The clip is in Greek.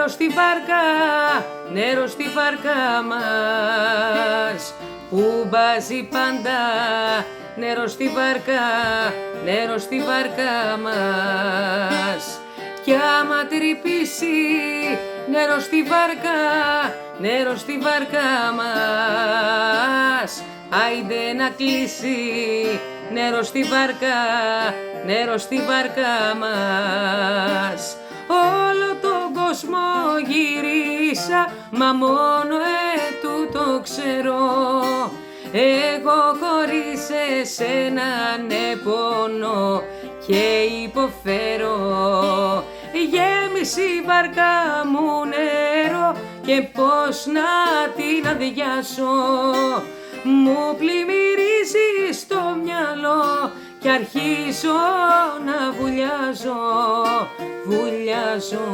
νερό στη βάρκα, νερό στη βάρκα μας, που μπάζει πάντα. Νερό στη βάρκα, νερό στη βάρκα μας. Κι άμα τρυπήσει, νερό στη βάρκα, νερό στη βάρκα μας. Άιντε να κλείσει, νερό στη βάρκα, νερό στη βάρκα μας. Όλο τον κόσμο γυρίσα, μα μόνο τούτο ξέρω. Εγώ χωρίς εσέναν πονώ και υποφέρω. Γέμισε η βάρκα μου νερό και πώς να την αδειάσω. Μου πλημμυρίζει στο μυαλό κι αρχίζω να βουλιάζω, βουλιάζω.